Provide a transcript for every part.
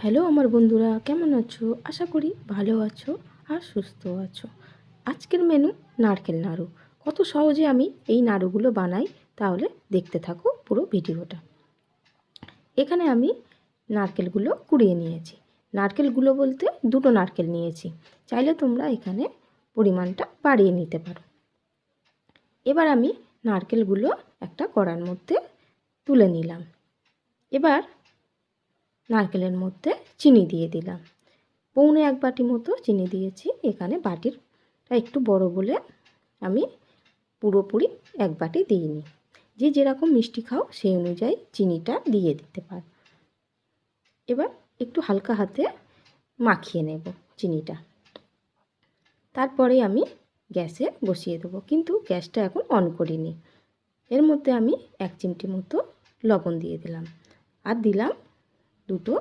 Hello আমার বন্ধুরা, কেমন আছো? আশা করি ভালো আছো আর সুস্থ আছো। আজকের মেনু নারকেল নাড়ু। কত সহজে আমি এই নাড়ুগুলো বানাই, তাহলে দেখতে থাকো পুরো ভিডিওটা। এখানে আমি নারকেলগুলো কুড়িয়ে নিয়েছি। নারকেলগুলো বলতে দুটো নারকেল নিয়েছি, চাইলে তোমরা এখানে পরিমাণটা বাড়িয়ে নিতে পারো। এবার আমি নারকেলগুলো একটা কড়ার মধ্যে তুলে নিলাম। এবার নারকেলের মধ্যে চিনি দিয়ে দিলাম। পৌনে 1 বাটি মতো চিনি দিয়েছি। এখানে বাটিরটা একটু বড় বলে আমি পুরোপুরি 1 বাটি দিইনি। যে যেরকম মিষ্টি খাও সেই অনুযায়ী চিনিটা দিয়ে দিতে পারো। এবার একটু হালকা হাতে মাখিয়ে নেব চিনিটা। তারপরে আমি গ্যাসে বসিয়ে দেবো, কিন্তু গ্যাসটা এখন অন করিনি। এর মধ্যে আমি 1 চিমটি মতো লবণ দিয়ে দিলাম, আর দিলাম দুটো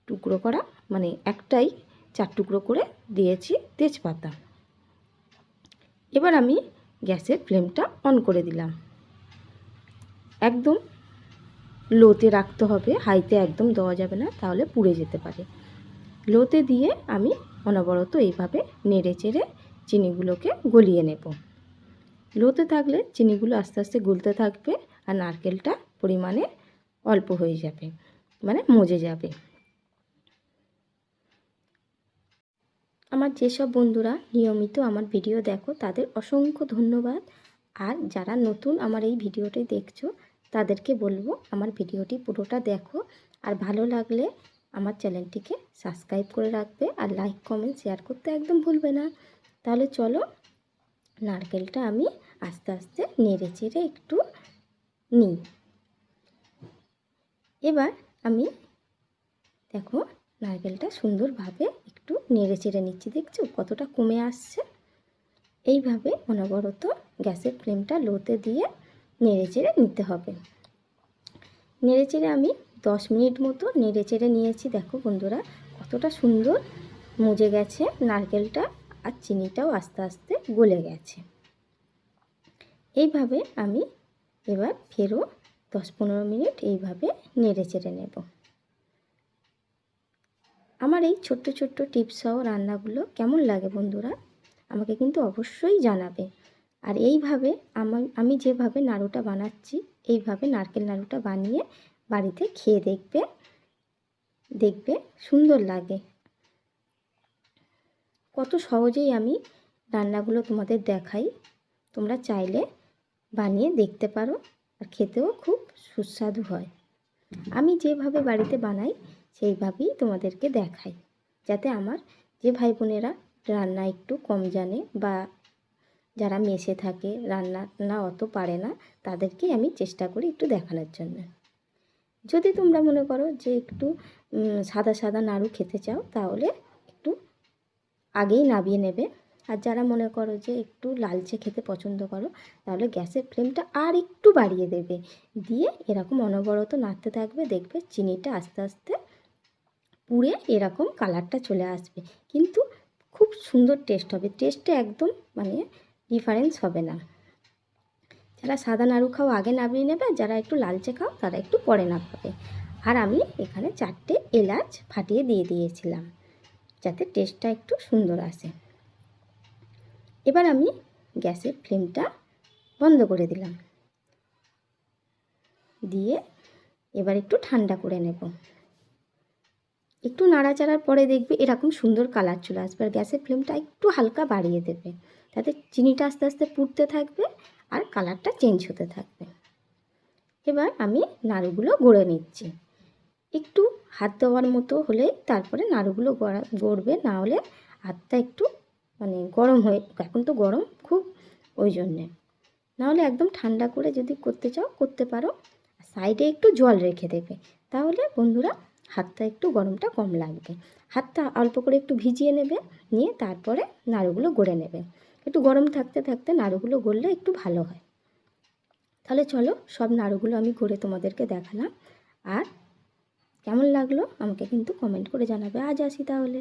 টুকরো করা, মানে একটাই 4 টুকরো করে দিয়েছি তেজপাতা। এবার আমি গ্যাসের ফ্লেমটা অন করে দিলাম। একদম লোতে রাখতে হবে, হাইতে একদম দেওয়া যাবে না, তাহলে পুড়ে যেতে পারে। লোতে দিয়ে আমি অনবরত এইভাবে নেড়ে চেড়ে চিনিগুলোকে গলিয়ে নেব। লোতে থাকলে চিনিগুলো আস্তে আস্তে গলতে থাকবে, আর নারকেলটা পরিমাণে অল্প হয়ে যাবে, মানে মজে যাবে। আমার যেসব বন্ধুরা নিয়মিত আমার ভিডিও দেখো তাদের অসংখ্য ধন্যবাদ। আর যারা নতুন আমার এই ভিডিওটি দেখছো তাদেরকে বলবো আমার ভিডিওটি পুরোটা দেখো, আর ভালো লাগলে আমার চ্যানেলটিকে সাবস্ক্রাইব করে রাখবে, আর লাইক কমেন্ট শেয়ার করতে একদম ভুলবে না। তাহলে চলো, নারকেলটা আমি আস্তে আস্তে নেড়ে চেড়ে একটু নিই। এবার আমি দেখো নারকেলটা সুন্দরভাবে একটু নেড়ে চেড়ে নিচ্ছি, দেখছো কতটা কমে আসছে। এইভাবে অনবরত গ্যাসের ফ্লেমটা লোতে দিয়ে নেড়ে চেড়ে নিতে হবে। নেড়ে চেড়ে আমি 10 মিনিট মতো নেড়ে চেড়ে নিয়েছি। দেখো বন্ধুরা কতটা সুন্দর মজে গেছে নারকেলটা, আর চিনিটাও আস্তে আস্তে গলে গেছে। এইভাবে আমি এবার ফেরও 10-15 মিনিট এইভাবে নেড়ে চেড়ে নেব। আমার এই ছোট্ট ছোট্ট টিপস সহ রান্নাগুলো কেমন লাগে বন্ধুরা, আমাকে কিন্তু অবশ্যই জানাবে। আর এইভাবে আমি যেভাবে নাড়ুটা বানাচ্ছি, এইভাবে নারকেল নাড়ুটা বানিয়ে বাড়িতে খেয়ে দেখবে সুন্দর লাগে। কত সহজেই আমি রান্নাগুলো তোমাদের দেখাই, তোমরা চাইলে বানিয়ে দেখতে পারো, আর খেতেও খুব সুস্বাদু হয়। আমি যেভাবে বাড়িতে বানাই সেইভাবেই তোমাদেরকে দেখাই, যাতে আমার যে ভাই বোনেরা রান্না একটু কম জানে বা যারা মেসে থাকে রান্না অত পারে না, তাদেরকে আমি চেষ্টা করি একটু দেখানোর জন্য। যদি তোমরা মনে করো যে একটু সাদা সাদা নাড়ু খেতে চাও, তাহলে একটু আগেই নামিয়ে নেবে। আর যারা মনে করো যে একটু লালচে খেতে পছন্দ করো, তাহলে গ্যাসের ফ্লেমটা আর একটু বাড়িয়ে দেবে, দিয়ে এরকম অনবরত নাড়তে থাকবে। দেখবে চিনিটা আস্তে আস্তে পুড়ে এরকম কালারটা চলে আসবে, কিন্তু খুব সুন্দর টেস্ট হবে। টেস্টে একদম মানে ডিফারেন্স হবে না। যারা সাদা নাড়ু খাও আগে নামিয়ে নেবে, যারা একটু লালচে খাও তারা একটু পরে নামাবে। আর আমি এখানে 4টে এলাচ ফাটিয়ে দিয়ে দিয়েছিলাম, যাতে টেস্টটা একটু সুন্দর আসে। এবার আমি গ্যাসের ফ্লেমটা বন্ধ করে দিলাম, দিয়ে এবার একটু ঠান্ডা করে নেব। একটু নাড়াচাড়ার পরে দেখবে এরকম সুন্দর কালার চলে আসবে, আর গ্যাসের ফ্লেমটা একটু হালকা বাড়িয়ে দেবে, তাতে চিনিটা আস্তে আস্তে পুড়তে থাকবে আর কালারটা চেঞ্জ হতে থাকবে। এবার আমি নাড়ুগুলো গড়ে নিচ্ছি। একটু হাত দেওয়ার মতো হলেই তারপরে নাড়ুগুলো গড়বে, না হলে হাতটা একটু মানে গরম হয়ে, এখন তো গরম খুব, ওই জন্যে। নাহলে একদম ঠান্ডা করে যদি করতে চাও করতে পারো। সাইডে একটু জল রেখে দেবে, তাহলে বন্ধুরা হাতটা একটু গরমটা কম লাগবে। হাতটা অল্প করে একটু ভিজিয়ে নেবে, নিয়ে তারপরে নাড়ুগুলো গড়ে নেবে। একটু গরম থাকতে থাকতে নাড়ুগুলো গড়লে একটু ভালো হয়। তাহলে চলো, সব নাড়ুগুলো আমি গড়ে তোমাদেরকে দেখালাম। আর কেমন লাগলো আমাকে কিন্তু কমেন্ট করে জানাবে। আজ আসি তাহলে।